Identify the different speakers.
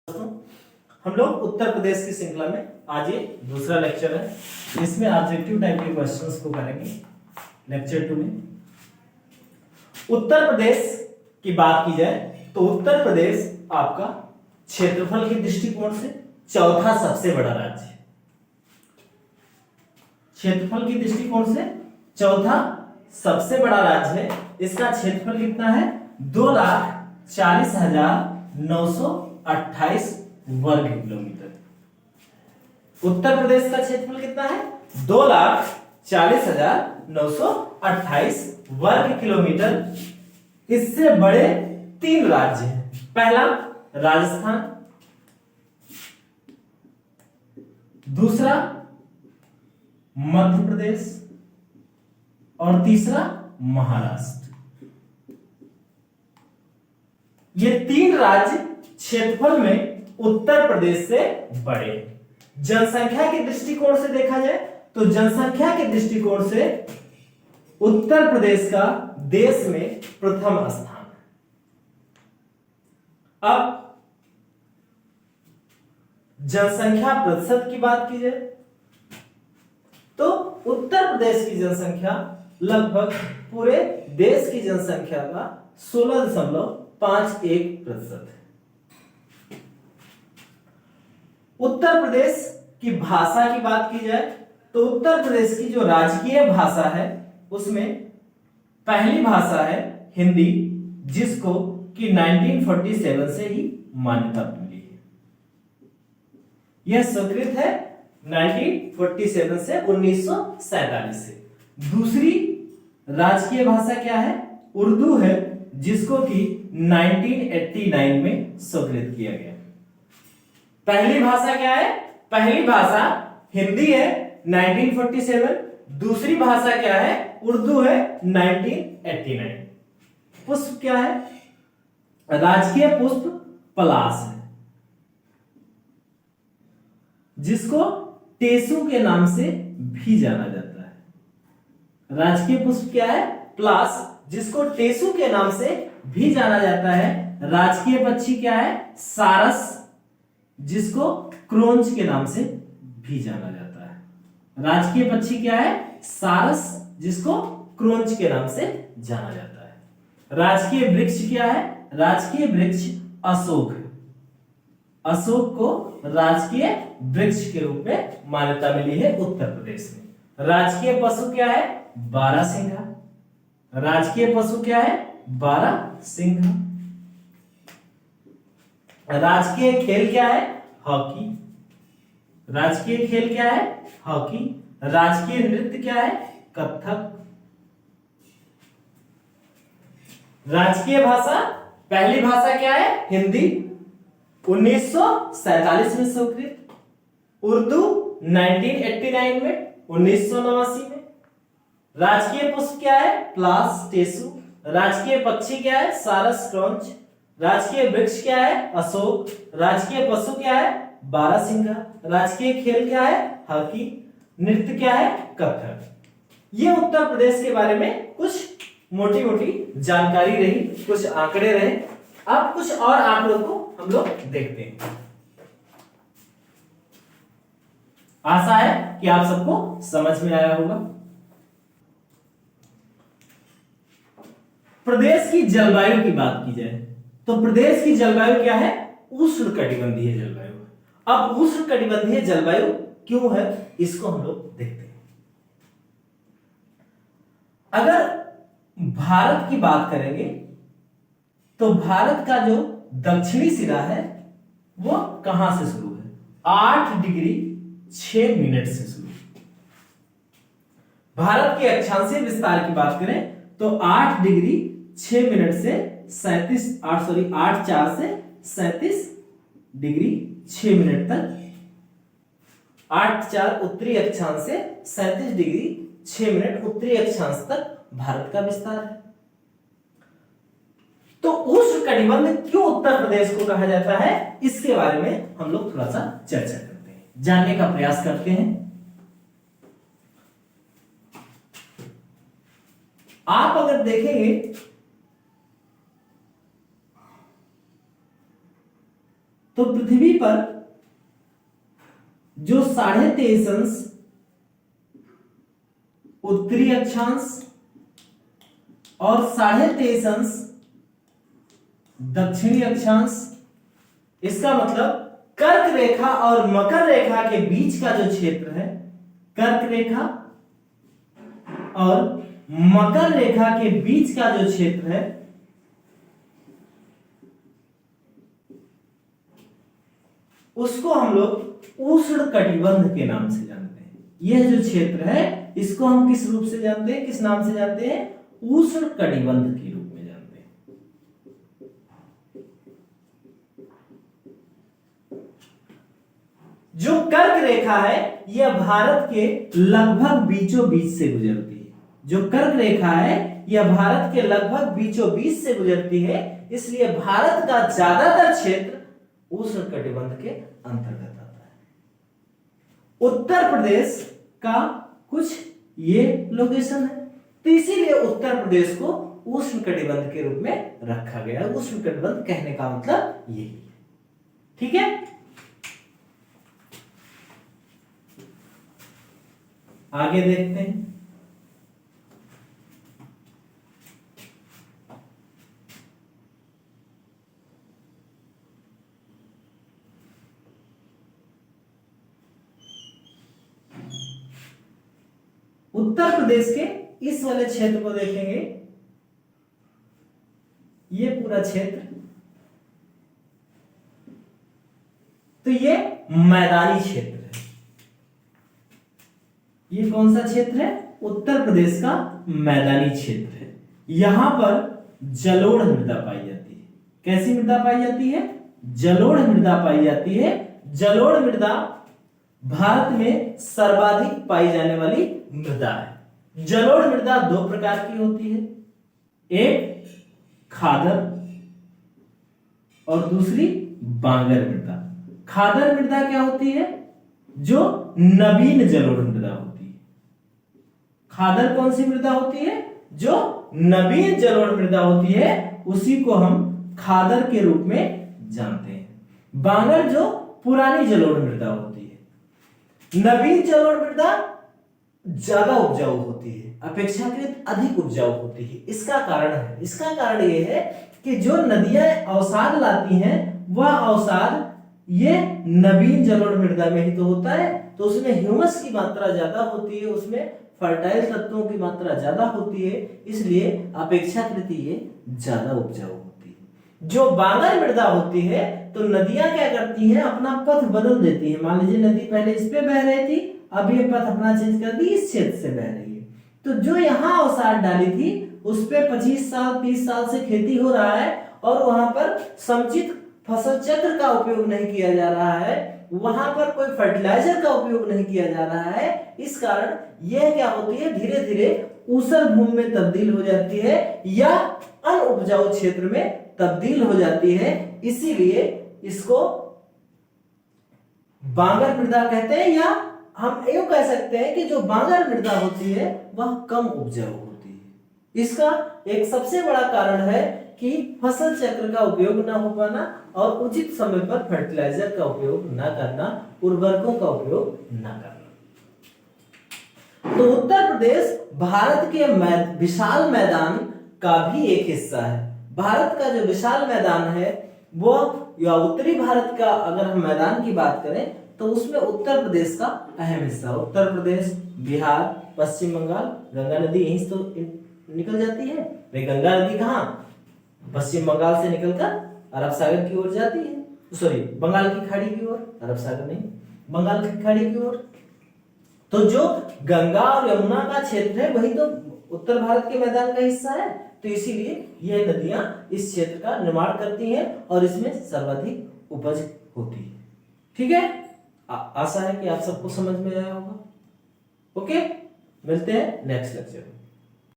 Speaker 1: दोस्तों, हम लोग उत्तर प्रदेश की श्रृंखला में आज ये दूसरा लेक्चर है। इसमें ऑब्जेक्टिव टाइप के क्वेश्चंस को करेंगे। लेक्चर 2 में उत्तर प्रदेश की बात की जाए तो उत्तर प्रदेश आपका क्षेत्रफल के दृष्टिकोण से चौथा सबसे बड़ा राज्य है। क्षेत्रफल की दृष्टिकोण से चौथा सबसे बड़ा राज्य है। इसका क्षेत्रफल कितना है? 2,40,928 वर्ग किलोमीटर। उत्तर प्रदेश का क्षेत्रफल कितना है? 2,40,928 वर्ग किलोमीटर। इससे बड़े 3 राज्य हैं। पहला राजस्थान, दूसरा मध्य प्रदेश और तीसरा महाराष्ट्र। ये 3 राज्य क्षेत्रफल में उत्तर प्रदेश से बड़े। जनसंख्या के दृष्टिकोण से देखा जाए तो जनसंख्या के दृष्टिकोण से उत्तर प्रदेश का देश में प्रथम स्थान है। अब जनसंख्या प्रतिशत की बात की जाए तो उत्तर प्रदेश की जनसंख्या लगभग पूरे देश की जनसंख्या का 16.51% है। उत्तर प्रदेश की भाषा की बात की जाए तो उत्तर प्रदेश की जो राजकीय भाषा है उसमें पहली भाषा है हिंदी, जिसको कि 1947 से ही मान्यता मिली है। यह स्वीकृत है 1947 से 1947 से। दूसरी राजकीय भाषा क्या है? उर्दू है, जिसको कि 1989 में स्वीकृत किया गया। पहली भाषा क्या है? पहली भाषा हिंदी है 1947। दूसरी भाषा क्या है? उर्दू है 1989। पुष्प क्या है? राजकीय पुष्प पलाश है, जिसको टेसू के नाम से भी जाना जाता है। राजकीय पुष्प क्या है? पलाश, जिसको टेसू के नाम से भी जाना जाता है। राजकीय पक्षी क्या है? सारस, जिसको क्रोंच के नाम से भी जाना जाता है। राजकीय पक्षी क्या है? सारस, जिसको क्रोंच के नाम से जाना जाता है। राजकीय वृक्ष क्या है? राजकीय वृक्ष अशोक है। अशोक को राजकीय वृक्ष के रूप में मान्यता मिली है उत्तर प्रदेश में। राजकीय पशु क्या है? बारहसिंघा। राजकीय पशु क्या है? बारहसिंघा। राजकीय खेल क्या है? हॉकी। राजकीय खेल क्या है? हॉकी। राजकीय नृत्य क्या है? कथक। राजकीय भाषा, पहली भाषा क्या है? हिंदी, 1947 में स्वीकृत। उर्दू 1989 में, 1989 में। राजकीय पुष्प क्या है? पलाश, टेसू। राजकीय पक्षी क्या है? सारस, क्रोंच। राजकीय वृक्ष क्या है? अशोक। राजकीय पशु क्या है? बारहसिंघा। राजकीय खेल क्या है? हॉकी। नृत्य क्या है? कथक। ये उत्तर प्रदेश के बारे में कुछ मोटी मोटी जानकारी रही, कुछ आंकड़े रहे। अब कुछ और आंकड़ों को हम लोग देखते हैं। आशा है कि आप सबको समझ में आया होगा। प्रदेश की जलवायु की बात की जाए तो प्रदेश की जलवायु क्या है? उष्णकटिबंधीय जलवायु। अब उष्णकटिबंधीय जलवायु क्यों है, इसको हम लोग देखते हैं। अगर भारत की बात करेंगे तो भारत का जो दक्षिणी सिरा है वो कहां से शुरू है? 8 डिग्री 6 मिनट से शुरू। भारत के अक्षांशीय विस्तार की बात करें तो 8 डिग्री 6 मिनट से 8 से 37 डिग्री 6 मिनट तक। 8 उत्तरी अक्षांश से 37 डिग्री 6 मिनट उत्तरी अक्षांश तक भारत का विस्तार है। तो उष्णकटिबंध क्यों उत्तर प्रदेश को कहा जाता है, इसके बारे में हम लोग थोड़ा सा चर्चा करते हैं, जानने का प्रयास करते हैं। आप अगर देखेंगे तो पृथ्वी पर जो 23.5 उत्तरी अक्षांश और 23.5 दक्षिणी अक्षांश, इसका मतलब कर्क रेखा और मकर रेखा के बीच का जो क्षेत्र है, कर्क रेखा और मकर रेखा के बीच का जो क्षेत्र है, उसको हम लोग उष्ण कटिबंध के नाम से जानते हैं। यह जो क्षेत्र है इसको हम किस रूप से जानते हैं, किस नाम से जानते हैं? उष्ण कटिबंध के रूप में जानते हैं। जो कर्क रेखा है यह भारत के लगभग बीचों बीच से गुजरती है। जो कर्क रेखा है यह भारत के लगभग बीचों बीच से गुजरती है, इसलिए भारत का ज्यादातर क्षेत्र उष्ण कटिबंध के अंतर्गत आता है। उत्तर प्रदेश का कुछ ये लोकेशन है, तो इसीलिए उत्तर प्रदेश को उष्ण कटिबंध के रूप में रखा गया। उष्ण कटिबंध कहने का मतलब यही है। ठीक है, आगे देखते हैं। उत्तर प्रदेश के इस वाले क्षेत्र को देखेंगे, ये पूरा क्षेत्र, तो ये मैदानी क्षेत्र है। ये कौन सा क्षेत्र है? उत्तर प्रदेश का मैदानी क्षेत्र है। यहां पर जलोढ़ मृदा पाई जाती है। कैसी मृदा पाई जाती है? जलोढ़ मृदा पाई जाती है। जलोढ़ मृदा भारत में सर्वाधिक पाई जाने वाली मृदा है। जलोढ़ मृदा दो प्रकार की होती है, एक खादर और दूसरी बांगर मृदा। खादर मृदा क्या होती है? जो नवीन जलोढ़ मृदा होती है। खादर कौन सी मृदा होती है? जो नवीन जलोढ़ मृदा होती है, उसी को हम खादर के रूप में जानते हैं। बांगर जो पुरानी जलोढ़ मृदा होती है। नवीन जलोढ़ मृदा ज्यादा उपजाऊ होती है, अपेक्षाकृत अधिक उपजाऊ होती है। इसका कारण यह है कि जो नदियां अवसाद लाती हैं वह अवसाद ये नवीन जलोढ़ मृदा में ही तो होता है, तो उसमें ह्यूमस की मात्रा ज्यादा होती है, उसमें फर्टाइल तत्वों की मात्रा ज्यादा होती है, इसलिए अपेक्षाकृत ये ज्यादा उपजाऊ होती है। जो बांगर मृदा होती है तो नदियां क्या करती हैं? अपना पथ बदल देती है। मान लीजिए नदी पहले इस पे बह रही थी, अब ये पथ अपना चेंज कर दी, इस क्षेत्र से बह रही है। तो जो यहाँ अवसाद डाली थी उस पे 25 साल 30 साल से खेती हो रहा है और वहां पर समुचित फसल चक्र का उपयोग नहीं किया जा रहा है, वहां पर कोई फर्टिलाइजर का उपयोग नहीं किया जा रहा है। इस कारण यह क्या होती है? धीरे धीरे ऊसर भूमि में तब्दील हो जाती है या अनउपजाऊ क्षेत्र में तब्दील हो जाती है। इसीलिए इसको बांगर मृदा कहते हैं, या हम यूं कह सकते हैं कि जो बांगर मृदा होती है वह कम उपजाऊ होती है। इसका एक सबसे बड़ा कारण है कि फसल चक्र का उपयोग ना हो पाना और उचित समय पर फर्टिलाइजर का उपयोग ना करना, उर्वरकों का उपयोग ना करना। तो उत्तर प्रदेश भारत के विशाल मैदान का भी एक हिस्सा है। भारत का जो विशाल मैदान है वो, या उत्तरी भारत का अगर हम मैदान की बात करें तो उसमें उत्तर प्रदेश का अहम हिस्सा। उत्तर प्रदेश, बिहार, पश्चिम बंगाल, गंगा नदी यहीं से तो निकल जाती है। वे गंगा नदी कहाँ? पश्चिम बंगाल से निकलकर अरब सागर की ओर जाती है, सॉरी बंगाल की खाड़ी की ओर, अरब सागर नहीं, बंगाल की खाड़ी की ओर। तो जो गंगा और यमुना का क्षेत्र है वही तो उत्तर भारत के मैदान का हिस्सा है, तो इसीलिए यह नदियां इस क्षेत्र का निर्माण करती हैं और इसमें सर्वाधिक उपज होती है। ठीक है, आशा है कि आप सबको समझ में आया होगा। ओके, मिलते हैं नेक्स्ट लेक्चर में।